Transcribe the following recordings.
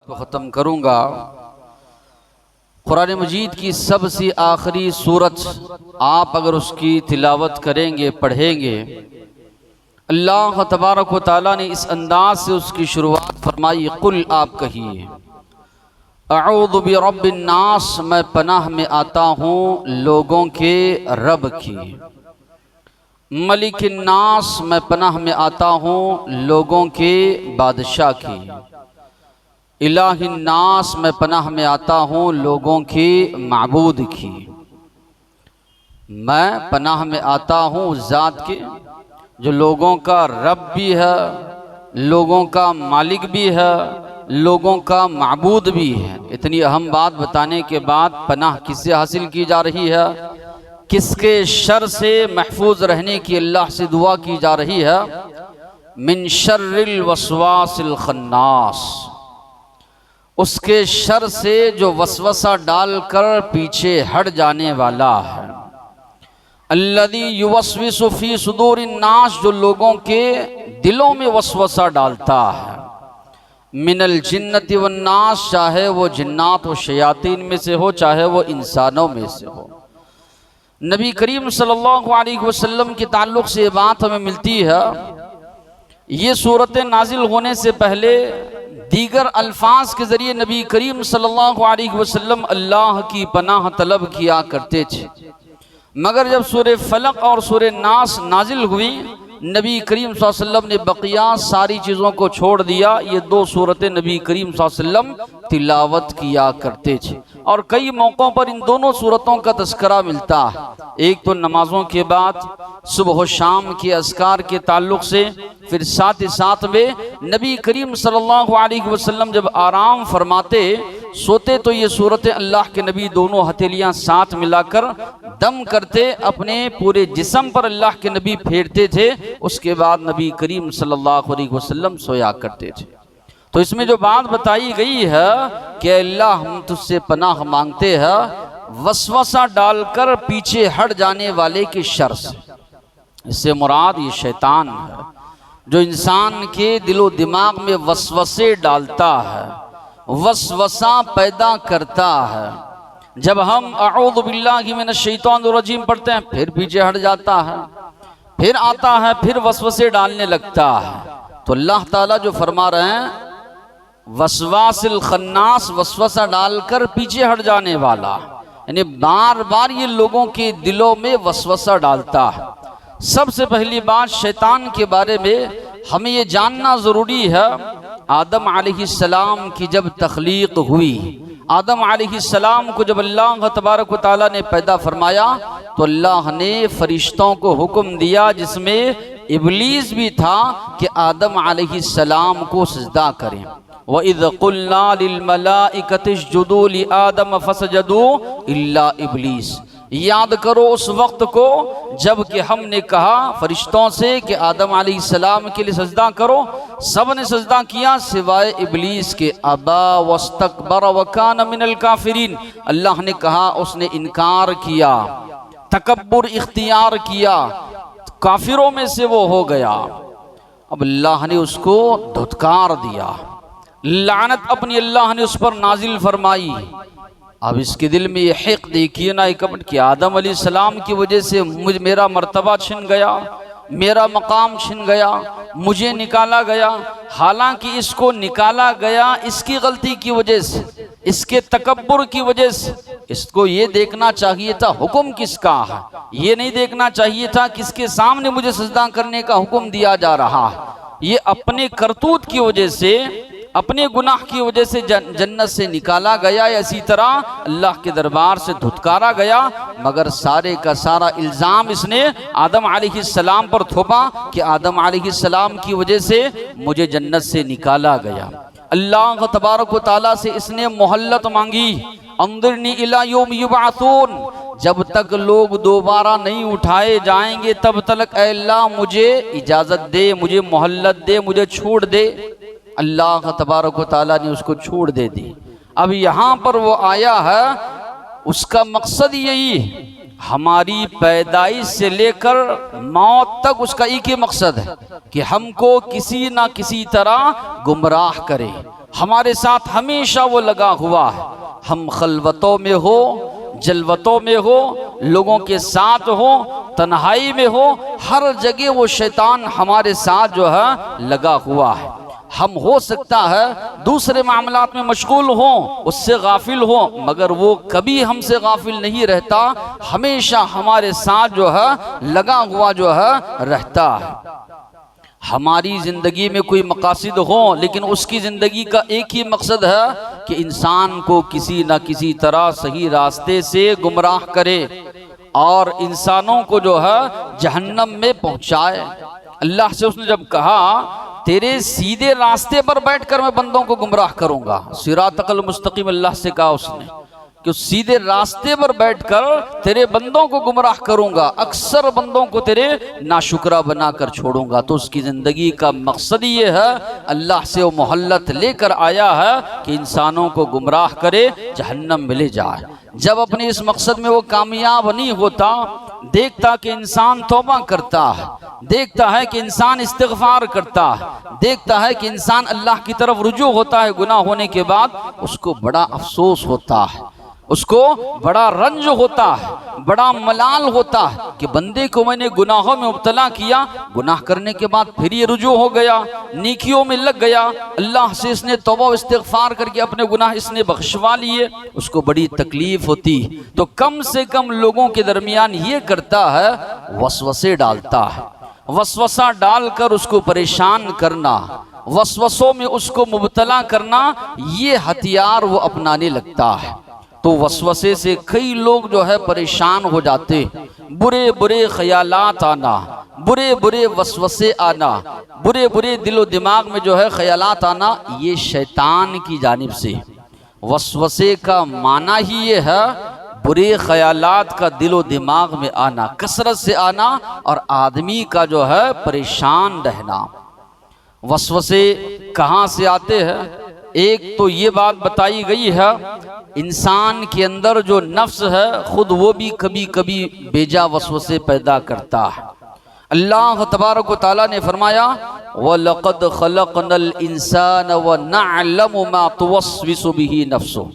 को ख़त्म करूँगा। कुरान मजीद की सबसे आखिरी सूरत आप अगर उसकी तिलावत करेंगे, पढ़ेंगे, अल्लाह तबारक व तआला ने इस अंदाज से उसकी शुरुआत फरमाई, कुल आप कहिए अऊज़ु बिरब्बिन नास, मैं पनाह में आता हूँ लोगों के रब की। मलिकिन नास, मैं पनाह में आता हूँ लोगों के बादशाह की। इलाहिन नास, मैं पनाह में आता हूँ लोगों के माबूद की। मैं पनाह में आता हूँ उस ज़ात के जो लोगों का रब भी है, लोगों का मालिक भी है, लोगों का माबूद भी है। इतनी अहम बात बताने के बाद पनाह किससे हासिल की जा रही है, किसके शर से महफूज रहने की अल्लाह से दुआ की जा रही है? मिन शर्रिल वसवासिल खन्नास, उसके शर से जो वसवसा डालकर पीछे हट जाने वाला है। अल्लज़ी युवस्विसु फी सुदूरिन नास, जो लोगों के दिलों में वसवसा डालता है। मिनल जिन्नति वन नास, चाहे वो जिन्नात व शयातीन में से हो, चाहे वो इंसानों में से हो। नबी करीम सल्लल्लाहु अलैहि वसल्लम के ताल्लुक़ से ये बात हमें मिलती है, ये सूरतें नाजिल होने से पहले दीगर अल्फाज के ज़रिए नबी करीम सल्लल्लाहु अलैहि वसल्लम अल्लाह की पनाह तलब किया करते थे। मगर जब सूरह फलक और सूरह नास नाजिल हुई, नबी करीम सल्लल्लाहु अलैहि वसल्लम ने बकिया सारी चीज़ों को छोड़ दिया। ये दो सूरतें नबी करीम सल्लल्लाहु अलैहि वसल्लम तिलावत किया करते थे और कई मौक़ों पर इन दोनों सूरतों का तज़किरा मिलता है। एक तो नमाजों के बाद सुबह शाम के अज़कार के ताल्लुक़ से, फिर साथ ही साथ में नबी करीम सल्लल्लाहु अलैहि वसल्लम जब आराम फरमाते, सोते, तो ये सूरतें अल्लाह के नबी दोनों हथेलियाँ साथ मिलाकर दम करते, अपने पूरे जिस्म पर अल्लाह के नबी फेरते थे। उसके बाद नबी करीम सल्लल्लाहु अलैहि वसल्लम सोया करते थे। तो इसमें जो बात बताई गई है कि अल्लाह हम तुझसे पनाह मांगते हैं वसवसा डालकर पीछे हट जाने वाले के शर से। इससे मुराद ये शैतान है जो इंसान के दिलो दिमाग में वसवसे डालता है, वसवसा पैदा करता है। जब हम अऊज़ु बिल्लाहि मिनश शैतानिर रजीम पढ़ते हैं, फिर पीछे हट जाता है, फिर आता है, फिर वसवसे डालने लगता है। तो अल्लाह ताला जो फरमा रहे हैं, वसवासिल खन्नास, वसवसा डालकर पीछे हट जाने वाला, यानी बार बार ये लोगों के दिलों में वसवसा डालता है। सबसे पहली बात शैतान के बारे में हमें ये जानना ज़रूरी है, आदम अलैहिस्सलाम की जब तख्लीक हुई, आदम अलैहिस्सलाम को जब अल्लाह तबारक व तआला ने पैदा फरमाया, तो अल्लाह ने फरिश्तों को हुक्म दिया, जिसमें इब्लीस भी था, कि आदम अलैहिस्सलाम को सजदा करें। व इज़ क़ुल्ना लिल मलाइकति इसजुदू लि आदम फसजदू इल्ला इब्लीस। याद करो उस वक्त को जब कि हमने कहा फरिश्तों से कि आदम अलैहिस्सलाम के लिए सजदा करो, सब ने सजदा किया सिवाय इब्लीस के। अबा वस्तकबर व कान मिनल काफिरीन, अल्लाह ने कहा उसने इनकार किया, तकब्बुर इख्तियार किया, काफिरों में से वो हो गया। अब अल्लाह ने उसको धुतकार दिया, लानत अपनी अल्लाह ने उस पर नाजिल फरमाई। अब इसके दिल में ये हिक़ देखिए ना, कपट कि आदम अलैहिस्सलाम की वजह से मेरा मर्तबा छिन गया, मेरा मकाम छिन गया, मुझे निकाला गया। हालांकि इसको निकाला गया इसकी गलती की वजह से, इसके तकब्बुर की वजह से। इसको ये देखना चाहिए था हुक्म किसका है, ये नहीं देखना चाहिए था किसके सामने मुझे सजदा करने का हुक्म दिया जा रहा है। ये अपने करतूत की वजह से, अपने गुनाह की वजह से जन्नत से निकाला गया, इसी तरह अल्लाह के दरबार से धुतकारा गया। मगर सारे का सारा इल्ज़ाम इसने आदम अलैहिस्सलाम पर थोपा कि आदम अलैहिस्सलाम की वजह से मुझे जन्नत से निकाला गया। अल्लाह तबारक व तआला से इसने मोहल्लत मांगी, अंदिरनी इला यौम युबअसून, जब तक लोग दोबारा नहीं उठाए जाएंगे तब तक ऐ अल्लाह मुझे इजाज़त दे, मुझे मोहल्लत दे, मुझे छूट दे। अल्लाह तबारक व तआला ने उसको छूट दे दी। अब यहाँ पर वो आया है, उसका मकसद यही है, हमारी पैदाइश से लेकर मौत तक उसका एक ही मकसद है कि हमको किसी ना किसी तरह गुमराह करे, हमारे साथ हमेशा वो लगा हुआ है। हम खलवतों में हो, जलवतों में हो, लोगों के साथ हो, तन्हाई में हो, हर जगह वो शैतान हमारे साथ जो है लगा हुआ है। हम हो सकता है दूसरे मामलात में मशगूल हो, उससे गाफिल हो, मगर वो कभी हमसे गाफिल नहीं रहता, हमेशा हमारे साथ जो है लगा हुआ जो है रहता है। हमारी ज़िंदगी में कोई मकासद हो, लेकिन उसकी ज़िंदगी का एक ही मकसद है कि इंसान को किसी न किसी तरह सही रास्ते से गुमराह करे और इंसानों को जो है जहन्नम में पहुंचाए। अल्लाह से उसने जब कहा तेरे सीधे रास्ते पर बैठकर मैं बंदों को गुमराह करूंगा, सिरातल मुस्तकीम अल्लाह से कहा उसने कि सीधे रास्ते पर बैठकर तेरे बंदों को गुमराह करूंगा, अक्सर बंदों को तेरे नाशुक्रा बनाकर छोड़ूंगा। तो उसकी ज़िंदगी का मकसद ये है, अल्लाह से वो मोहल्लत लेकर आया है कि इंसानों को गुमराह करे, जहन्नम में ले जाए। जब अपने इस मकसद में वो कामयाब नहीं होता, देखता कि इंसान तौबा करता है, देखता है कि इंसान इस्तिग़फ़ार करता है, देखता है कि इंसान अल्लाह की तरफ रुजू होता है गुनाह होने के बाद, उसको बड़ा अफसोस होता है, उसको बड़ा रंज होता है, बड़ा मलाल होता है कि बंदे को मैंने गुनाहों में मुब्तला किया, गुनाह करने के बाद फिर ये रुजू हो गया, नेकियों में लग गया, अल्लाह से इसने तौबा इस्तिग़फ़ार करके अपने गुनाह इसने बख्शवा लिए, उसको बड़ी तकलीफ होती। तो कम से कम लोगों के दरमियान ये करता है, वसवसे डालता है, वसवसा डालकर उसको परेशान करना, वसवसों में उसको मुब्तला करना, ये हथियार वो अपनाने लगता है। तो वसवसे से कई लोग जो है परेशान हो जाते, बुरे बुरे ख्यालात आना, बुरे बुरे वसवसे आना, बुरे बुरे दिलो दिमाग में जो है ख्यालात आना, ये शैतान की जानिब से। वसवसे का माना ही ये है बुरे ख्यालात का दिलो दिमाग में आना, कसरत से आना और आदमी का जो है परेशान रहना। वसवसे कहाँ से आते हैं? एक तो ये बात बताई गई है, इंसान के अंदर जो नफ्स है खुद वो भी कभी कभी बेजा वसवसे पैदा करता है। अल्लाह तबारक व तआला ने फरमाया, वलक़द ख़लक़नल इंसान व नअलमु मा तुवस्विसु बिही नफ्सु,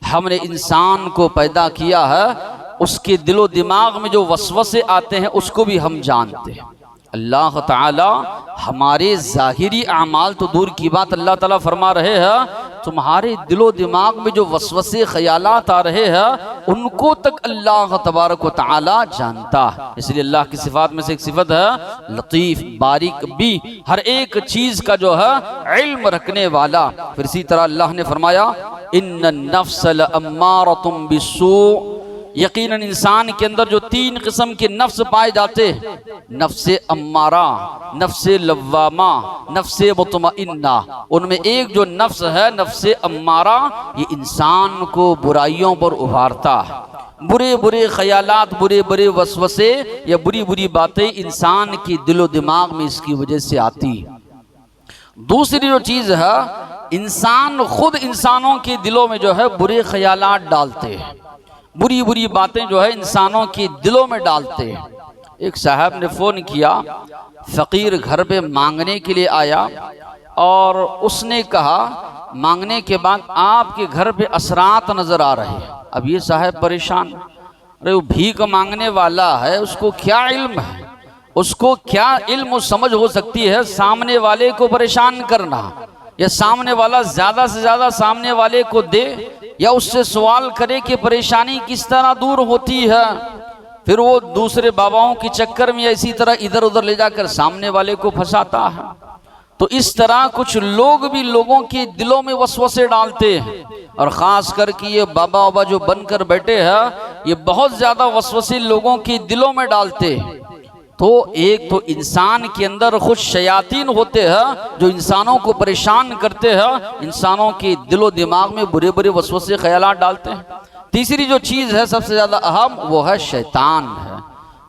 हमने इंसान को पैदा किया है, उसके दिलो दिमाग में जो वसवसे आते हैं उसको भी हम जानते हैं। अल्लाह ताला हमारे ज़ाहिरी अमाल तो दूर की बात, अल्लाह ताला फरमा रहे हैं तुम्हारे दिलो दिमाग में जो वसवसे ख्यालात आ रहे हैं उनको तक अल्लाह तबारक व तआला जानता है। इसलिए अल्लाह की सिफात में से एक सिफत है लतीफ़, बारीक भी, हर एक चीज़ का जो है इल्म रखने वाला। फिर इसी तरह अल्लाह ने फरमाया इन्नन नफ्स लअम्मारतुम बिस्सू, यकीनन इंसान के अंदर जो तीन किस्म के नफ्स पाए जाते हैं, नफ्से अम्मारा, नफ्से लव्वामा, नफ्से मुतमइन्ना, उनमें एक जो नफ्स है नफ्से अम्मारा, ये इंसान को बुराइयों पर उभारता है। बुरे बुरे ख्यालात, बुरे बुरे वसवसे या बुरी बुरी बातें इंसान की दिलो दिमाग में इसकी वजह से आती। दूसरी जो चीज़ है, इंसान खुद इंसानों के दिलों में जो है बुरे ख्यालात डालते हैं, बुरी बुरी बातें जो है इंसानों के दिलों में डालते हैं। एक साहब ने फ़ोन किया, फ़कीर घर पे मांगने के लिए आया और उसने कहा मांगने के बाद आपके घर पे असरात नज़र आ रहे हैं। अब ये साहब परेशान, अरे वो भीख मांगने वाला है, उसको क्या इल्म है, उसको क्या इल्म समझ हो सकती है सामने वाले को परेशान करना, या सामने वाला ज़्यादा से ज़्यादा सामने वाले को दे या उससे सवाल करे कि परेशानी किस तरह दूर होती है। फिर वो दूसरे बाबाओं के चक्कर में इसी तरह इधर उधर ले जाकर सामने वाले को फंसाता है। तो इस तरह कुछ लोग भी लोगों के दिलों में वसवसे डालते हैं, और ख़ास करके ये बाबा बाबा जो बनकर बैठे हैं ये बहुत ज़्यादा वसवसे लोगों के दिलों में डालते हैं। तो एक तो इंसान के अंदर खुद शयातीन होते हैं जो इंसानों को परेशान करते हैं, इंसानों के दिलो दिमाग में बुरे बुरे वसवसे ख्यालात डालते हैं। तीसरी जो चीज़ है सबसे ज़्यादा अहम, वो है शैतान है,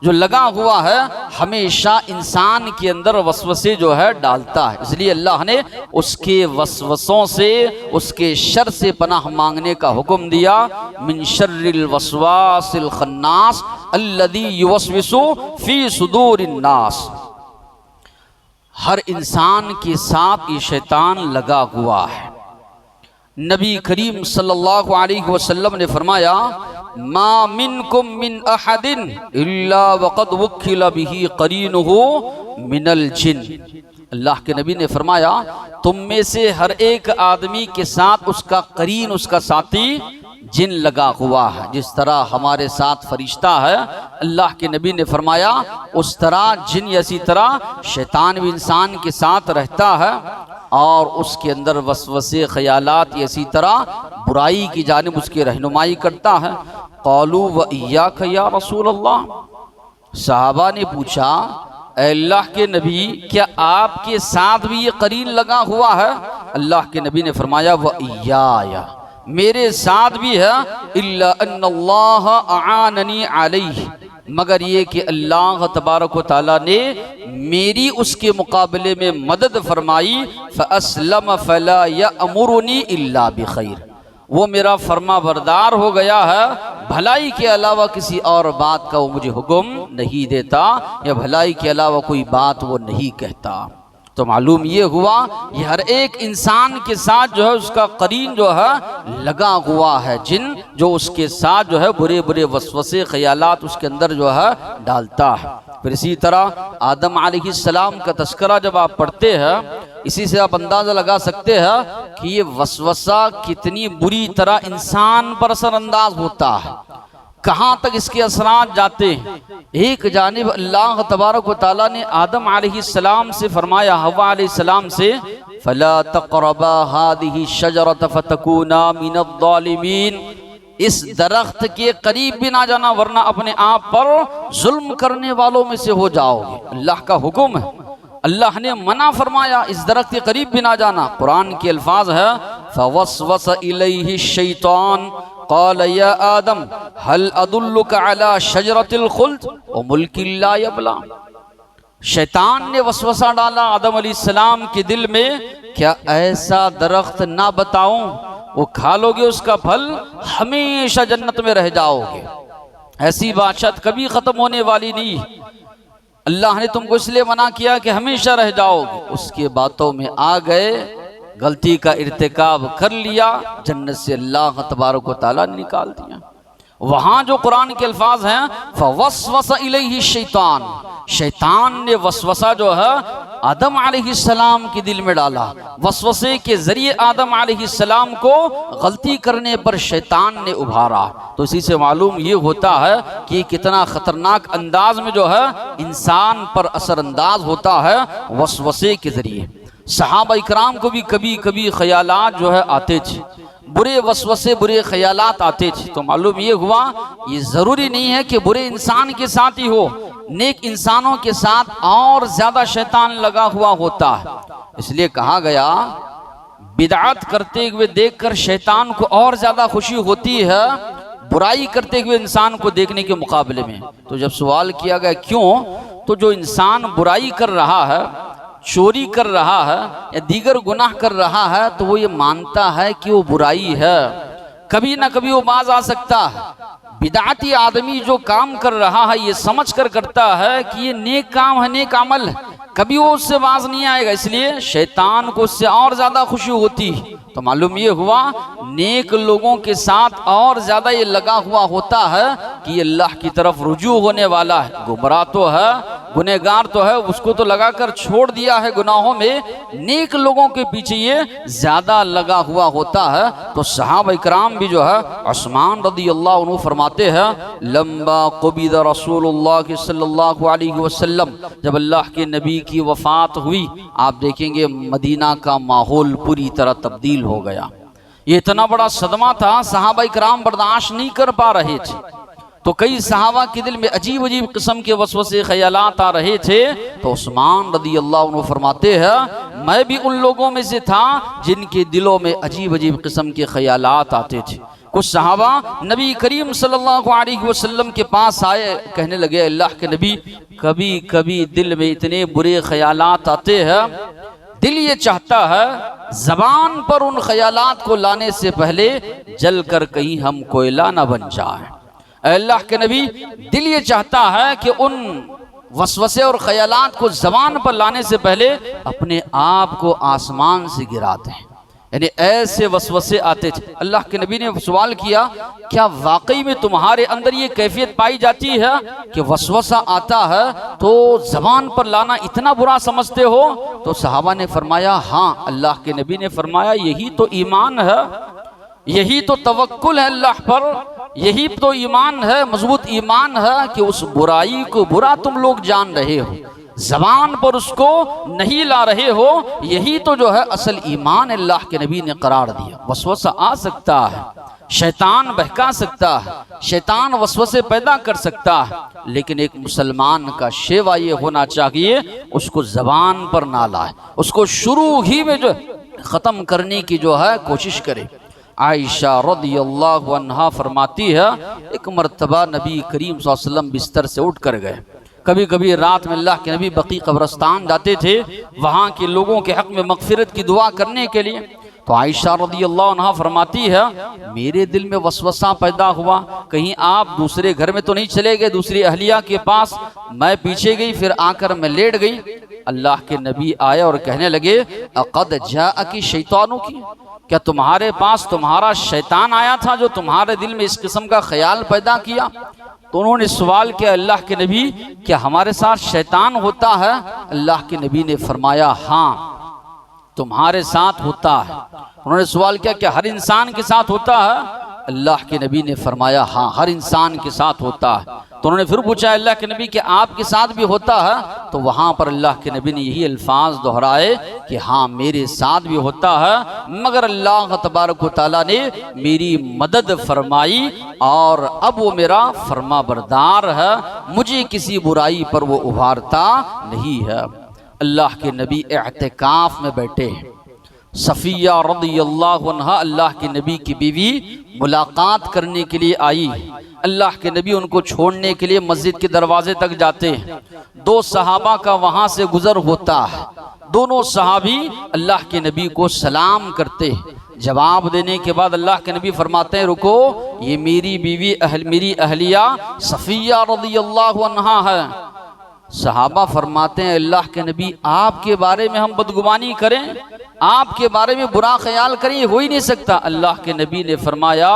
जो लगा हुआ है हमेशा इंसान के अंदर वसवसे जो है डालता है। इसलिए अल्लाह ने उसके वसवसों से, उसके शर से पनाह मांगने का हुक्म दिया। मिन शर्रिल वसवासिल खन्नास अल्लज़ी युवस्विसु फी सुदूरिन नास। हर इंसान के साथ ये शैतान लगा हुआ है, नबी करीम सल्लल्लाहु अलैहि वसल्लम ने फरमाया, मा मिनकुम मिन अहदिन इल्ला वक़द वुक्किला बिही क़रीनुहु मिनल जिन। अल्लाह के नबी ने फरमाया, तुम में से हर एक आदमी के साथ उसका करीन, उसका साथी जिन लगा हुआ है। जिस तरह हमारे साथ फरिश्ता है, अल्लाह के नबी ने फरमाया, उस तरह जिन, इसी तरह शैतान भी इंसान के साथ रहता है और उसके अंदर वसवसे ख्यालात, इसी तरह बुराई की जानिब उसकी रहनुमाई करता है। क़ालू व इय्याक या रसूल अल्लाह। सहाबा ने पूछा, अल्लाह के नबी, क्या आपके साथ भी ये करीन लगा हुआ है? अल्लाह के नबी ने फरमाया, व इय्याया, मेरे साथ भी है, इल्ला अन्नल्लाह आननी अलैहि, मगर ये कि अल्लाह तबारक व तआला ने मेरी उसके मुकाबले में मदद फरमाई। फ़अस्लम फ़ला यअमुरुनी इल्ला बिखैर, वो मेरा फरमा बरदार हो गया है, भलाई के अलावा किसी और बात का वो मुझे हुक्म नहीं देता, या भलाई के अलावा कोई बात वो नहीं कहता। तो मालूम ये हुआ, ये हर एक इंसान के साथ जो है उसका करीन जो है लगा हुआ है, जिन जो उसके साथ जो है बुरे बुरे वसवसे ख्यालात उसके अंदर जो है डालता है। फिर इसी तरह आदम अलैहिस्सलाम का तस्करा जब आप पढ़ते हैं, इसी से आप अंदाज़ा लगा सकते हैं कि ये वसवसा कितनी बुरी तरह इंसान पर असरअंदाज होता है, कहाँ तक इसके असरात जाते हैं। एक जानिब अल्लाह तबारक व तआला ने आदम अलैहिस्सलाम से फरमाया, हवा अलैहिस्सलाम से, फला तक़रबा हादिही शजरत फतकूना मिनज़्ज़ालिमीन, इस दरख्त के करीब भी ना जाना वरना अपने आप पर जुल्म करने वालों में से हो जाओगे। अल्लाह का हुक्म है, अल्लाह ने मना फरमाया, इस दरख्त के करीब भी ना जाना। कुरान के अल्फाज है, फवस्वस इलैहि शैतान क़ाल या आदम हल अदुल्लुका अला शजरतिल खुल्द व मुल्किन ला यबला। शैतान ने वसवसा डाला आदम अलैहिस्सलाम के दिल में, क्या ऐसा दरख्त ना बताऊं, वो खा लोगे उसका फल हमेशा जन्नत में रह जाओगे, ऐसी बादशाहत कभी खत्म होने वाली नहीं। अल्लाह ने तुमको इसलिए मना किया कि हमेशा रह जाओगे। उसके बातों में आ गए, गलती का इर्तिकाब कर लिया, जन्नत से अल्लाह तबारक व तआला ने निकाल दिया। वहाँ जो कुरान के अल्फाज हैं, फवस्वस इलैहि शैतान, शैतान ने वसवसा जो है आदम अलैहिस्सलाम के दिल में डाला। वसवसे के जरिए आदम अलैहिस्सलाम को गलती करने पर शैतान ने उभारा। तो इसी से मालूम ये होता है कि कितना खतरनाक अंदाज में जो है इंसान पर असरअंदाज होता है वसवसे के जरिए। सहाबा इकराम को भी कभी कभी ख्यालात जो है आते थे, बुरे वसवसे, बुरे ख्यालात आते थे। तो मालूम ये हुआ, ये ज़रूरी नहीं है कि बुरे इंसान के साथ ही हो, नेक इंसानों के साथ और ज़्यादा शैतान लगा हुआ होता है। इसलिए कहा गया, बिदअत करते हुए देखकर शैतान को और ज़्यादा खुशी होती है बुराई करते हुए इंसान को देखने के मुकाबले में। तो जब सवाल किया गया क्यों, तो जो इंसान बुराई कर रहा है, चोरी कर रहा है या दीगर गुनाह कर रहा है, तो वो ये मानता है कि वो बुराई है, कभी ना कभी वो बाज आ सकता है। बिदअती आदमी जो काम कर रहा है ये समझ कर करता है कि ये नेक काम है, नेक अमल है, कभी वो उससे बाज नहीं आएगा, इसलिए शैतान को उससे और ज़्यादा खुशी होती है। तो मालूम ये हुआ, नेक लोगों के साथ और ज़्यादा ये लगा हुआ होता है कि ये अल्लाह की तरफ रुजू होने वाला है। गुमराह तो है, गुनहगार तो है, उसको तो लगाकर छोड़ दिया है गुनाहों में, नेक लोगों के पीछे ये ज़्यादा लगा हुआ होता है। तो सहाबा इकराम भी जो है, उस्मान रज़ियल्लाहु अन्हु फरमाते हैं, लम्मा क़ुबिदा रसूलुल्लाह सल्लल्लाहु अलैहि वसल्लम, जब अल्लाह के नबी की वफ़ात हुई, आप देखेंगे मदीना का माहौल पूरी तरह तब्दील हो गया। ये इतना बड़ा सदमा था, सहाबा इकराम बर्दाश्त नहीं कर पा रहे थे। तो कई सहाबा के दिल में अजीब अजीब किस्म के वसवसे ख्यालात आ रहे थे। तो उस्मान रज़ियल्लाहु अन्हु फरमाते हैं, मैं भी उन लोगों में से था जिनके दिलों में अजीब अजीब किस्म के ख्यालात आते थे। कुछ सहाबा नबी करीम सल्लल्लाहु अलैहि वसल्लम के पास आए, कहने लगे, अल्लाह के नबी, कभी कभी दिल में इतने बुरे ख्यालात आते हैं, दिल ये चाहता है ज़बान पर उन ख्यालात को लाने से पहले जल कर कहीं हम कोयला ना बन जाए। अल्लाह के नबी, दिल ये चाहता है कि उन वसवसे और ख्यालात को ज़बान पर लाने से पहले अपने आप को आसमान से गिरा दें। यानी ऐसे वसवसे आते थे। अल्लाह के नबी ने सवाल किया, क्या वाकई में तुम्हारे अंदर ये कैफियत पाई जाती है कि वसवसा आता है तो जबान पर लाना इतना बुरा समझते हो? तो सहाबा ने फरमाया हाँ। अल्लाह के नबी ने फरमाया यही तो ईमान है, यही तो तवक्कुल है अल्लाह पर, यही तो ईमान है, मजबूत ईमान है कि उस बुराई को बुरा तुम लोग जान रहे हो, जबान पर उसको नहीं ला रहे हो, यही तो जो है असल ईमान अल्लाह के नबी ने करार दिया। वसवसा आ सकता है, शैतान बहका सकता है, शैतान वसवसे पैदा कर सकता है, लेकिन एक मुसलमान का शेवा ये होना चाहिए उसको जबान पर ना लाए, उसको शुरू ही में जो ख़त्म करने की जो है कोशिश करे। आयशा रज़ियल्लाहु अन्हा फरमाती है, एक मरतबा नबी करीम सल्लल्लाहु अलैहि वसल्लम बिस्तर से उठ कर गए। कभी कभी रात में अल्लाह के नबी बकी कब्रस्तान जाते थे वहाँ के लोगों के हक़ में मग़फ़िरत की दुआ करने के लिए। तो आयशा रज़ियल्लाहु अन्हा फरमाती है, मेरे दिल में वसवसा पैदा हुआ, कहीं आप दूसरे घर में तो नहीं चले गए, दूसरी अहलिया के पास। मैं पीछे गई, फिर आकर मैं लेट गई। अल्लाह के नबी आए और कहने लगे, अक़द जाअकी शैतानु की, क्या तुम्हारे पास तुम्हारा शैतान आया था जो तुम्हारे दिल में इस किस्म का ख्याल पैदा किया? तो उन्होंने सवाल किया, अल्लाह के नबी क्या हमारे साथ शैतान होता है? अल्लाह के नबी ने फरमाया हाँ तुम्हारे साथ होता है। उन्होंने सवाल किया, क्या हर इंसान के साथ होता है? अल्लाह के नबी ने फरमाया हाँ हर इंसान के साथ होता है। तो उन्होंने फिर पूछा, अल्लाह के नबी क्या आपके साथ भी होता है? तो वहाँ पर अल्लाह के नबी ने यही अल्फाज दोहराए कि हाँ मेरे साथ भी होता है, मगर अल्लाह तबारक व तआला ने मेरी मदद फरमाई और अब वो मेरा फरमा बरदार है, मुझे किसी बुराई पर वो उभारता नहीं है। अल्लाह के नबी एहतिकाफ में बैठे हैं। सफ़िया रज़ियल्लाहु अन्हा अल्लाह के नबी की बीवी मुलाकात करने के लिए आई। अल्लाह के नबी उनको छोड़ने के लिए मस्जिद के दरवाजे तक जाते हैं। दो सहाबा का वहाँ से गुजर होता है। दोनों सहाबी अल्लाह के नबी को सलाम करते हैं। जवाब देने के बाद अल्लाह के नबी फरमाते हैं, रुको, ये मेरी बीवी मेरी अहलिया सफ़िया रज़ियल्लाहु अन्हा है। सहाबा फरमाते हैं, अल्लाह के नबी आपके बारे में हम बदगुमानी करें, आपके बारे में बुरा ख्याल करें, ये हो ही नहीं सकता। अल्लाह के नबी ने फरमाया,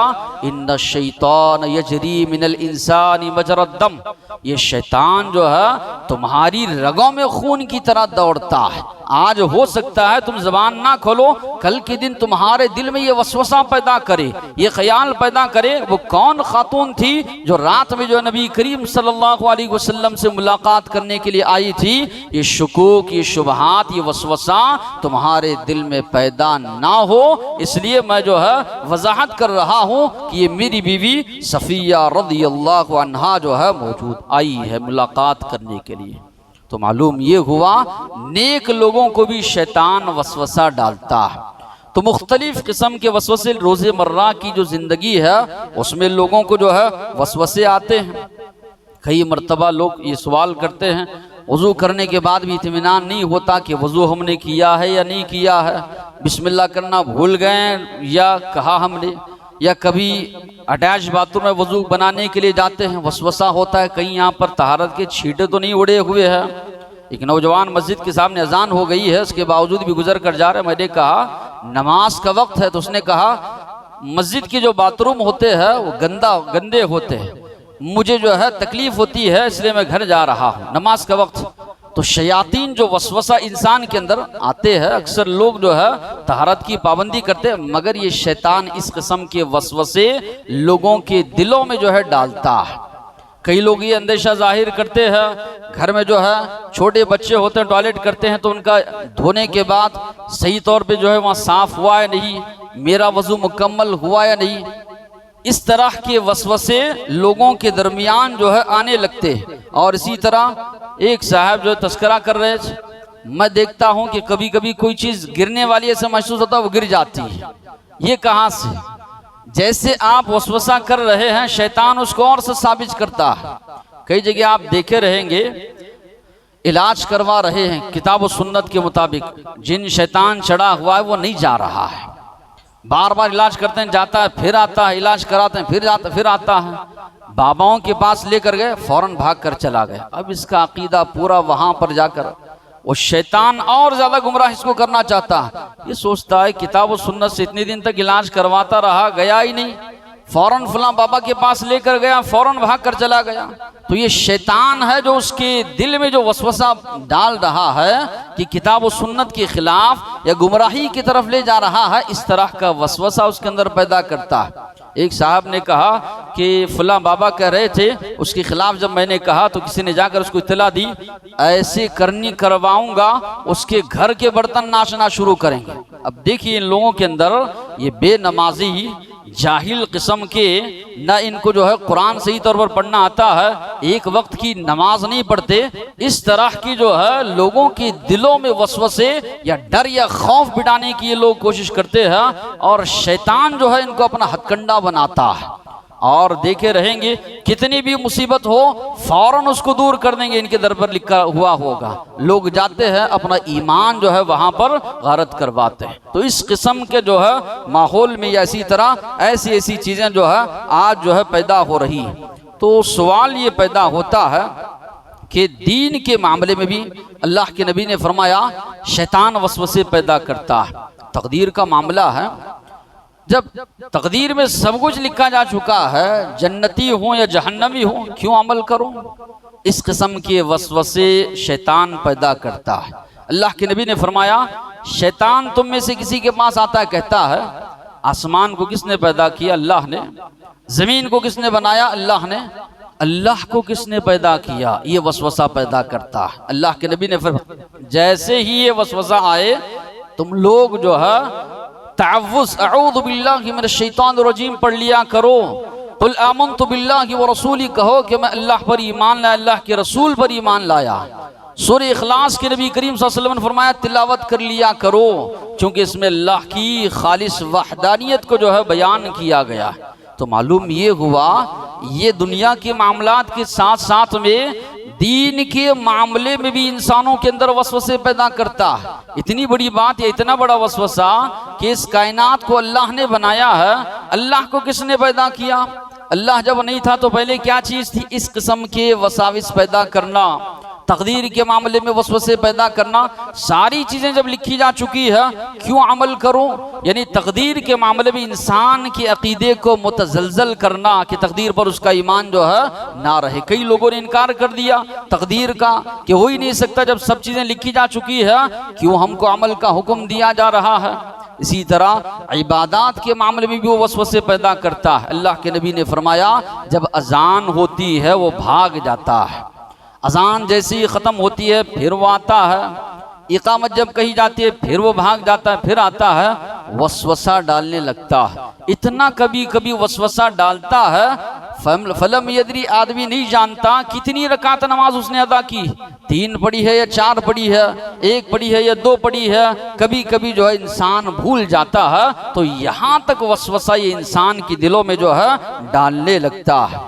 इन्ना शैतान यजरी मिनल इंसानी मजरद दम, ये शैतान जो है तुम्हारी रगों में खून की तरह दौड़ता है। आज हो सकता है तुम जबान ना खोलो, कल के दिन तुम्हारे दिल में ये वसवसा पैदा करे, ये ख्याल पैदा करे। वो कौन खातून थी जो रात में जो नबी करीम सल्लल्लाहु अलैहि वसल्लम से मुलाकात करने के लिए आई थी? ये शुकूक, ये शुबहात, ये वसवसा तुम्हारे दिल में पैदा ना हो, इसलिए मैं जो है वजाहत कर रहा हूँ कि ये मेरी बीवी सफ़िया रज़ियल्लाहु अन्हा जो है मौजूद आई है मुलाकात करने के लिए। तो मालूम ये हुआ नेक लोगों को भी शैतान वसवसा डालता है। तो मुख्तलिफ किस्म के वसवसे रोज़मर्रा की जो ज़िंदगी है उसमें लोगों को जो है वसवसे आते हैं। कई मरतबा लोग ये सवाल करते हैं, वज़ू करने के बाद भी इत्मीनान नहीं होता कि वज़ू हमने किया है या नहीं किया है, बिस्मिल्लाह करना भूल गए या कहा हमने, या कभी अटैच बाथरूम में वज़ू बनाने के लिए जाते हैं, वसवसा होता है कहीं यहाँ पर तहारत के छींटे तो नहीं उड़े हुए हैं। एक नौजवान मस्जिद के सामने अजान हो गई है, उसके बावजूद भी गुजर कर जा रहे हैं। मैंने कहा नमाज का वक्त है, तो उसने कहा मस्जिद के जो बाथरूम होते हैं वो गंदे होते हैं, मुझे जो है तकलीफ होती है, इसलिए मैं घर जा रहा हूँ, नमाज का वक्त। तो शयातीन जो वसवसा इंसान के अंदर आते हैं, अक्सर लोग जो है तहारत की पाबंदी करते हैं, मगर ये शैतान इस किस्म के वसवसे लोगों के दिलों में जो है डालता है। कई लोग ये अंदेशा जाहिर करते हैं, घर में जो है छोटे बच्चे होते हैं टॉयलेट करते हैं तो उनका धोने के बाद सही तौर पे जो है वहाँ साफ हुआ या नहीं, मेरा वज़ू मुकम्मल हुआ या नहीं, इस तरह के वसवसे लोगों के दरमियान जो है आने लगते हैं। और इसी तरह एक साहब जो तस्करा कर रहे थे, मैं देखता हूं कि कभी कभी कोई चीज गिरने वाली ऐसा महसूस होता है वो गिर जाती है। ये कहां से? जैसे आप वसवसा कर रहे हैं शैतान उसको और से साबित करता है। कई जगह आप देखे रहेंगे इलाज करवा रहे हैं किताब और सुन्नत के मुताबिक, जिन शैतान चढ़ा हुआ है वो नहीं जा रहा है, बार बार इलाज करते हैं, जाता है फिर आता है, इलाज कराते हैं फिर जाता फिर आता है। बाबाओं के पास लेकर गए, फौरन भाग कर चला गया। अब इसका अकीदा पूरा वहां पर जाकर वो शैतान और ज्यादा गुमराह इसको करना चाहता है। ये सोचता है किताब और सुन्नत से इतने दिन तक इलाज करवाता रहा, गया ही नहीं, फौरन फलां बाबा के पास लेकर गया, फौरन भाग कर चला गया। तो ये शैतान है जो उसके दिल में जो वसवसा डाल रहा है कि किताब और सुन्नत के खिलाफ या गुमराही की तरफ ले जा रहा है, इस तरह का वसवसा उसके अंदर पैदा करता है। एक साहब ने कहा कि फलां बाबा कह रहे थे, उसके खिलाफ जब मैंने कहा तो किसी ने जाकर उसको इत्तला दी, ऐसे करनी करवाऊंगा उसके घर के बर्तन नाचना शुरू करेंगे। अब देखिए इन लोगों के अंदर ये बेनमाजी जाहिल किस्म के, न इनको जो है कुरान सही तौर पर पढ़ना आता है, एक वक्त की नमाज नहीं पढ़ते, इस तरह की जो है लोगों के दिलों में वसवसे या डर या खौफ बिठाने की ये लोग कोशिश करते हैं, और शैतान जो है इनको अपना हथकंडा बनाता है। और देखे रहेंगे कितनी भी मुसीबत हो फौरन उसको दूर कर देंगे। इनके दर पर लिखा हुआ होगा, लोग जाते हैं अपना ईमान जो है वहां पर गारत करवाते हैं। तो इस किस्म के जो है माहौल में ऐसी तरह ऐसी ऐसी चीजें जो है आज जो है पैदा हो रही है। तो सवाल ये पैदा होता है कि दीन के मामले में भी अल्लाह के नबी ने फरमाया शैतान वसवसे पैदा करता है। तकदीर का मामला है, जब तकदीर में सब कुछ लिखा जा चुका है, जन्नती हो या जहन्नमी हो, क्यों अमल करो? इस किस्म के वसवसे शैतान पैदा करता है। अल्लाह के नबी ने फरमाया शैतान तुम में से किसी के पास आता है, कहता है आसमान को किसने पैदा किया? अल्लाह ने। जमीन को किसने बनाया? अल्लाह ने। अल्लाह को किसने पैदा किया? ये वसवसा पैदा करता है। अल्लाह के नबी ने फरमाया जैसे ही ये वसवसा आए तुम लोग जो है तअव्वुज़ अऊज़ु बिल्लाहि मिनश शैतानिर रजीम पढ़ लिया करो। कुल आमनतु बिल्लाहि व रसूली, कहो कि मैं अल्लाह पर ईमान लाया, अल्लाह के रसूल पर ईमान लाया। सूरह इखलास के नबी करीम सल्लल्लाहु अलैहि वसल्लम ने फरमाया तिलावत कर लिया करो, क्योंकि इसमें अल्लाह की खालिस वहदानियत को जो है बयान किया गया। तो मालूम ये हुआ ये दुनिया के मामलात के साथ साथ में दीन के मामले में भी इंसानों के अंदर वसवसे पैदा करता है। इतनी बड़ी बात या इतना बड़ा वसवसा कि इस कायनात को अल्लाह ने बनाया है। अल्लाह को किसने पैदा किया? अल्लाह जब नहीं था तो पहले क्या चीज थी? इस किस्म के वसाविस पैदा करना, तकदीर के मामले में वसवसे पैदा करना। सारी चीजें जब लिखी जा चुकी है क्यों अमल करो? यानी तकदीर के मामले में इंसान के अकीदे को मुतजलजल करना कि तकदीर पर उसका ईमान जो है ना रहे। कई लोगों ने इनकार कर दिया तकदीर का कि हो ही नहीं सकता, जब सब चीजें लिखी जा चुकी है क्यों हमको अमल का हुक्म दिया जा रहा है। इसी तरह इबादत के मामले में भी वो वसवसे पैदा करता है। अल्लाह के नबी ने फरमाया जब अजान होती है वो भाग जाता है, अजान जैसे ही ख़त्म होती है फिर वो आता है, इकामत जब कही जाती है फिर वो भाग जाता है, फिर आता है, वसवसा डालने लगता है। इतना कभी कभी वसवसा डालता है फलम यदरी, आदमी नहीं जानता कितनी रकात नमाज उसने अदा की, 3 पढ़ी है या 4 पढ़ी है, 1 पढ़ी है या 2 पढ़ी है। कभी कभी जो है इंसान भूल जाता है। तो यहाँ तक वसवसा ये इंसान के दिलों में जो है डालने लगता है।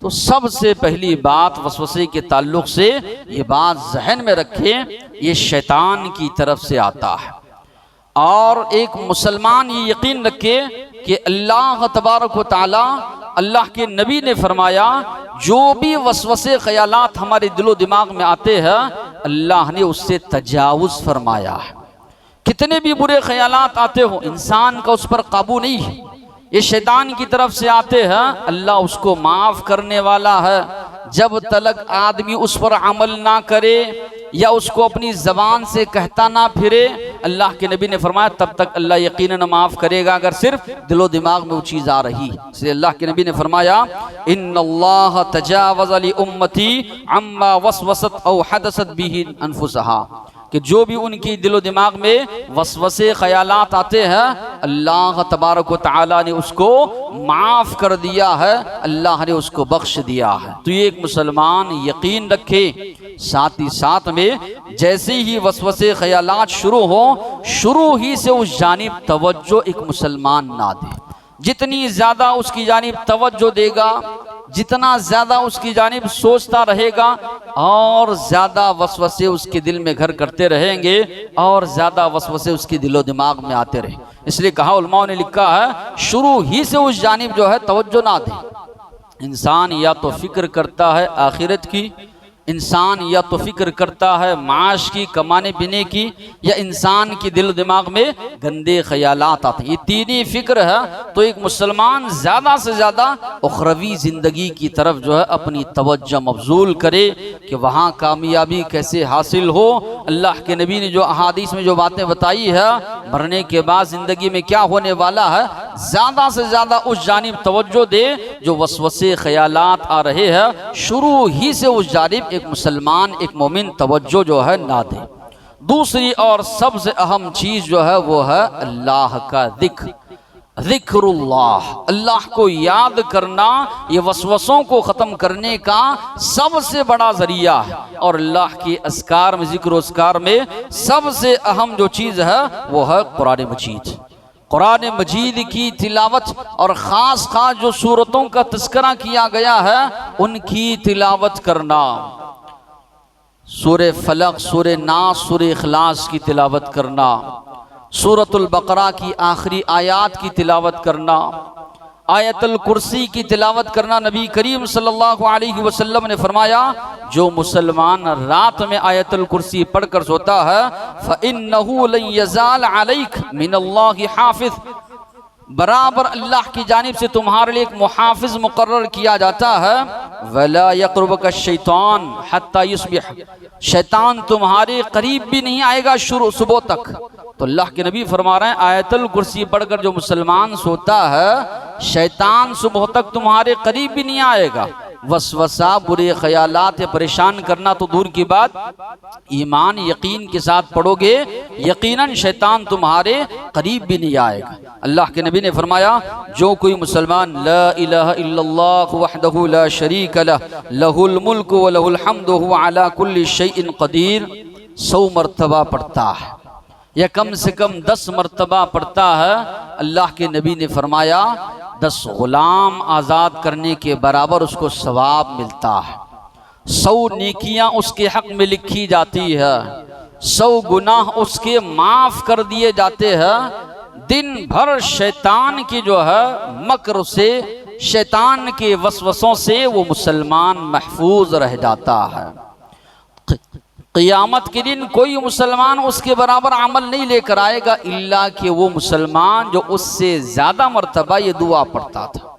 तो सबसे पहली बात वसवसे के ताल्लुक से ये बात जहन में रखें, ये शैतान की तरफ से आता है। और एक मुसलमान ये यकीन रखे कि अल्लाह तबारक व तआला, अल्लाह के नबी ने फरमाया जो भी वसवसे ख्यालात हमारे दिलो दिमाग में आते हैं अल्लाह ने उससे तजावुज़ फरमाया है। कितने भी बुरे ख्यालात आते हो इंसान का उस पर काबू नहीं है, ये शैतान की तरफ से आते हैं, अल्लाह उसको माफ करने वाला है। जब तलक आदमी उस पर अमल ना करे या उसको अपनी जबान से कहता ना फिरे, अल्लाह के नबी ने फरमाया तब तक अल्लाह यकीनन माफ करेगा, अगर सिर्फ दिलो दिमाग में वो चीज आ रही। इसलिए अल्लाह के नबी ने फरमाया इन्नल्लाह तजावज़ ली उम्मती अम्मा वसवसत औ हदसत बिही अनफुसहा, कि जो भी उनकी दिलो दिमाग में वसवसे ख्यालात आते हैं अल्लाह तबारक व तआला ने उसको माफ कर दिया है, अल्लाह ने उसको बख्श दिया है। तो ये एक मुसलमान यकीन रखे। साथ ही साथ में जैसे ही वसवसे ख्यालात शुरू हो, शुरू ही से उस जानिब तवज्जो एक मुसलमान ना दे। जितनी ज्यादा उसकी जानिब तवज्जो देगा, जितना ज्यादा उसकी जानिब सोचता रहेगा, और ज्यादा वसवसे उसके दिल में घर करते रहेंगे और ज्यादा वसवसे उसके दिलो दिमाग में आते रहे। इसलिए कहा उलमाओं ने लिखा है शुरू ही से उस जानिब जो है तवज्जो ना दे। इंसान या तो फिक्र करता है आखिरत की, इंसान या तो फिक्र करता है माश की, कमाने पीने की, या इंसान की दिल दिमाग में गंदे ख्यालात आते हैं। ये तीन ही फिक्र है। तो एक मुसलमान ज़्यादा से ज़्यादा उखरवी ज़िंदगी की तरफ जो है अपनी तवज्जो मबजूल करे कि वहाँ कामयाबी कैसे हासिल हो। अल्लाह के नबी ने जो अहादीस में जो बातें बताई है, मरने के बाद ज़िंदगी में क्या होने वाला है, ज़्यादा से ज़्यादा उस जानिब तवज्जो दे जो वसवसे ख्यालात आ रहे हैं, शुरू ही से उस जानिब एक मुसलमान, एक मोमिन तवज्जो जो है ना दे। दूसरी और सबसे अहम चीज़ जो है वो है अल्लाह का जिक्र, जिक्रुल्लाह, अल्लाह को याद करना। ये वसवसों को ख़त्म करने का सबसे बड़ा ज़रिया है। और अल्लाह के अस्कार में, जिक्र अस्कार में सबसे अहम जो चीज़ है वो है कुरान मजीद। कुरान मजीद की तिलावत और ख़ास ख़ास जो सूरतों का तज़किरा किया गया है उनकी तिलावत करना। सूरे फलक, सूरे नास, सूरे इखलास की तिलावत करना, सूरतुल बकरा की आखिरी आयात की तिलावत करना, आयतुल कुर्सी की तिलावत करना। नबी करीम सल्लल्लाहु अलैहि वसल्लम ने फरमाया, जो मुसलमान रात में आयतुल कुर्सी पढ़कर सोता है, फ़इन्नहु लन यज़ाल अलैक मिनल्लाहि हाफ़िज़, बराबर अल्लाह की जानिब से तुम्हारे लिए एक मुहाफिज मुकर्रर किया जाता है। वला यक़रबुका शैतान हत्ता युस्बिह, शैतान तुम्हारे करीब भी नहीं आएगा शुरू सुबह तक। तो अल्लाह के नबी फरमा रहे हैं, आयतुल कुर्सी पढ़कर जो मुसलमान सोता है, शैतान सुबह तक तुम्हारे करीब भी नहीं आएगा। वसवसा, बुरे ख्यालात या परेशान करना तो दूर की बात, ईमान यकीन के साथ पढ़ोगे, यकीनन शैतान तुम्हारे करीब भी नहीं आएगा। अल्लाह के नबी ने फरमाया, जो कोई मुसलमान ला इलाहा इल्लल्लाह वहदहु ला शरीक लह लहुल मुल्कु व लहुल हम्दु हुवा अला कुल्ली शैइन क़दीर 100 मरतबा पढ़ता है या कम से कम 10 मरतबा पढ़ता है, अल्लाह के नबी ने फरमाया 10 गुलाम आज़ाद करने के बराबर उसको सवाब मिलता है। 100 नेकियां उसके हक में लिखी जाती है, 100 गुनाह उसके माफ़ कर दिए जाते हैं। दिन भर शैतान की जो है मकर से, शैतान के वसवसों से वो मुसलमान महफूज रह जाता है। क़ियामत के दिन कोई मुसलमान उसके बराबर अमल नहीं लेकर आएगा, इल्ला कि वो मुसलमान जो उससे ज़्यादा मरतबा ये दुआ पढ़ता था,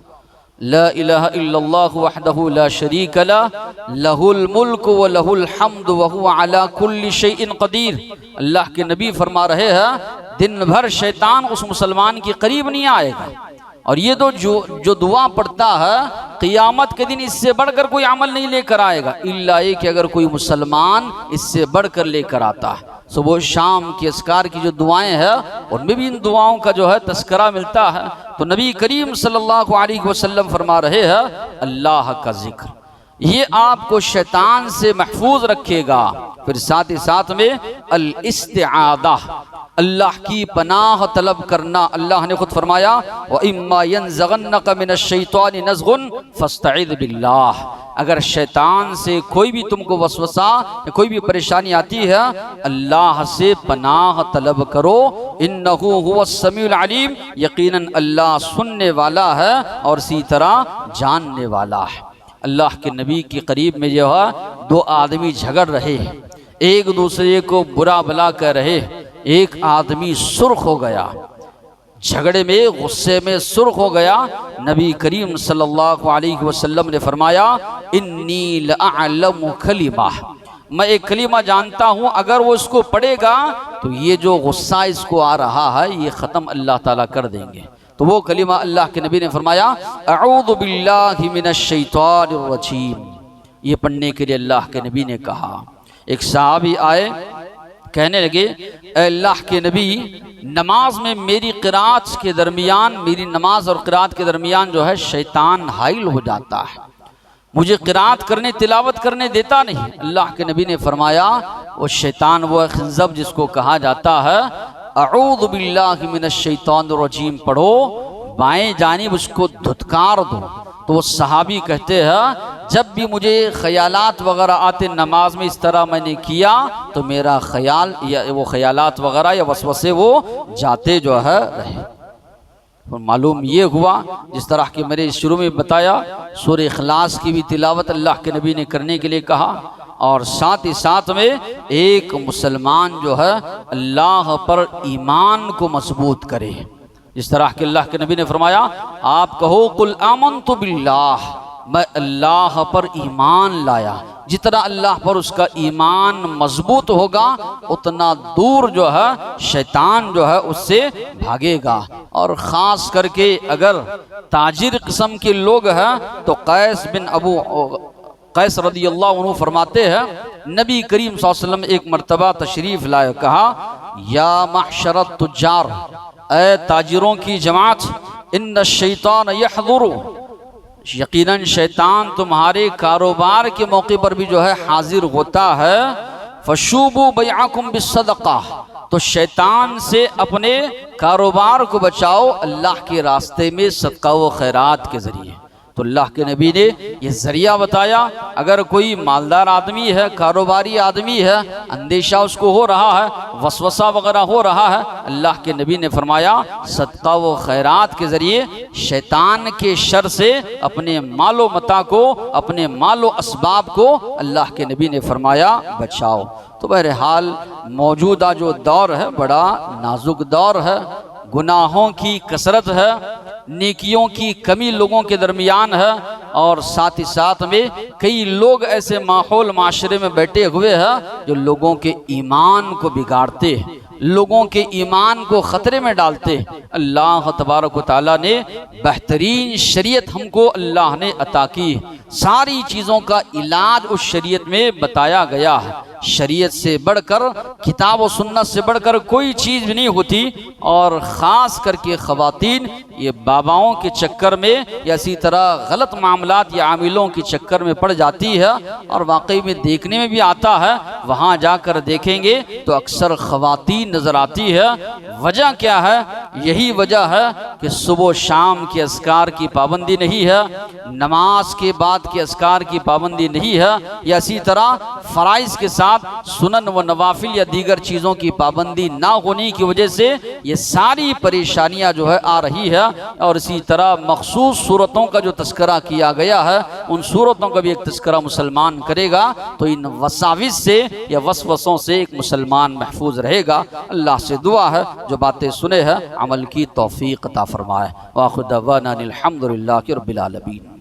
ला इलाहा इल्लल्लाह वहदहु ला शरीक लह लहुल मुल्क व लहुल हम्द व हुवा अला कुल्ली शैइन क़दीर। अल्लाह के नबी फरमा रहे हैं, दिन भर शैतान उस मुसलमान के करीब नहीं आएगा। और ये तो जो दुआ पढ़ता है, क़ियामत के दिन इससे बढ़कर कोई अमल नहीं लेकर आएगा, इल्ला ये कि अगर कोई मुसलमान इससे बढ़कर लेकर आता है। सुबह शाम के अस्कार की जो दुआएं हैं उनमें भी इन दुआओं का जो है तस्करा मिलता है। तो नबी करीम सल्लल्लाहु अलैहि वसल्लम फरमा रहे हैं, अल्लाह का जिक्र ये आपको शैतान से महफूज रखेगा। फिर साथ ही साथ में अल इस्तिआदा, अल्लाह की पनाह तलब करना। अल्लाह ने खुद फरमाया, व इम्मा यनज़गन्नका मिनश्शैतानि नज़गुन फस्तइज़ बिल्लाह, अगर शैतान से कोई भी तुमको वसवसा या कोई भी परेशानी आती है, अल्लाह से पनाह तलब करो। इन्नहु हुवस समीउल अलीम, यकीनन अल्लाह सुनने वाला है और इसी तरह जानने वाला है। अल्लाह के नबी के करीब में जो है 2 आदमी झगड़ रहे, एक दूसरे को बुरा भला कह रहे। एक आदमी सुर्ख हो गया, झगड़े में, गुस्से में सुर्ख हो गया। नबी करीम सल्लल्लाहु अलैहि वसल्लम ने फरमाया, इन्नी लअअलमु कलिमा, मैं एक कलीमा जानता हूँ, अगर वो इसको पढ़ेगा तो ये जो गुस्सा इसको आ रहा है ये ख़त्म अल्लाह ताला कर देंगे। तो वो कलीमा अल्लाह के नबी ने फरमाया, अऊज़ु बिल्लाहि मिनश्शैतानिर रजीम, ये पढ़ने के लिए अल्लाह के नबी ने कहा। एक सहाबी आए, कहने लगे, अल्लाह के नबी, नमाज में मेरी क़िरात के दरमियान, मेरी नमाज और क़िरात के दरमियान जो है शैतान हाइल हो जाता है, मुझे क़िरात करने, तिलावत करने देता नहीं। अल्लाह के नबी ने फरमाया, वो शैतान, वो खिंज़ब जिसको कहा जाता है, अऊज़ु बिल्लाहि मिनश्शैतानिर रजीम पढ़ो, बाएं जानिब उसको धुतकार दो। तो वो सहाबी कहते हैं, जब भी मुझे ख़यालात वगैरह आते नमाज में, इस तरह मैंने किया तो मेरा ख्याल या वो ख़यालात वगैरह या वसवसे वो जाते जो है रहे। तो मालूम ये हुआ, जिस तरह के मेरे शुरू में बताया, सूरह इखलास की भी तिलावत अल्लाह के नबी ने करने के लिए कहा। और साथ ही साथ में एक मुसलमान जो है अल्लाह पर ईमान को मजबूत करे। इस तरह के अल्लाह के नबी ने फरमाया, आप कहो कुल आमनतु बिल्लाह, मैं अल्लाह पर ईमान लाया। जितना अल्लाह पर उसका ईमान मजबूत होगा उतना दूर जो है शैतान जो है उससे भागेगा। और ख़ास करके अगर ताजिर किस्म के लोग हैं तो कैस रदी अल्लाह अन्हु फरमाते हैं, नबी करीम सल्लल्लाहु अलैहि वसल्लम एक मरतबा तशरीफ़ लाए, कहा या महशरत तुज्जार, ए ताजिरों की जमात, इन्न शैतान यहज़ुरु, यकीनन शैतान तुम्हारे कारोबार के मौके पर भी जो है हाजिर होता है। फशूबु बैअकुम बिस्सदक़ा, तो शैतान से अपने कारोबार को बचाओ अल्लाह के रास्ते में सदका व खैरात के ज़रिए। तो अल्लाह के नबी ने ये ज़रिया बताया। अगर कोई मालदार आदमी है, कारोबारी आदमी है, अंदेशा उसको हो रहा है, वसवसा वगैरह हो रहा है, अल्लाह के नबी ने फरमाया सदका व खैरात के ज़रिए शैतान के शर से अपने मालो मता को, अपने मालो असबाब को अल्लाह के नबी ने फरमाया बचाओ। तो बहरहाल मौजूदा जो दौर है बड़ा नाजुक दौर है, गुनाहों की कसरत है, नेकियों की कमी लोगों के दरमियान है, और साथ ही साथ में कई लोग ऐसे माहौल माशरे में बैठे हुए हैं जो लोगों के ईमान को बिगाड़ते, लोगों के ईमान को ख़तरे में डालते। अल्लाह तबारक व तआला ने बेहतरीन शरीयत हमको अल्लाह ने अता की, सारी चीज़ों का इलाज उस शरीयत में बताया गया है। शरीयत से बढ़कर, किताब और सुन्नत से बढ़कर कोई चीज़ भी नहीं होती। और ख़ास करके ख़वातीन ये बाबाओं के चक्कर में या इसी तरह गलत मामलात या आमिलों के चक्कर में पड़ जाती है, और वाकई में देखने में भी आता है, वहाँ जाकर देखेंगे तो अक्सर ख़वातीन नज़र आती है। वजह क्या है? यही वजह है कि सुबह शाम के अस्कार की पाबंदी नहीं है, नमाज के बाद के अस्कार की पाबंदी नहीं है, या इसी तरह फ़राइज़ के साथ सुनन व नवाफिल या दीगर चीज़ों की पाबंदी ना होने की वजह से ये सारी परेशानियां जो है आ रही है। और इसी तरह मखसूस सूरतों का जो तस्करा किया गया है, उन सूरतों का भी एक तस्करा मुसलमान करेगा तो इन वसाविस से या वसवसों से एक मुसलमान महफूज रहेगा। अल्लाह से दुआ है जो बातें सुने हैं अमल की तौफीक अता फरमाए। व आखिर दअवाना अनिल हम्दुलिल्लाहि रब्बिल आलमीन।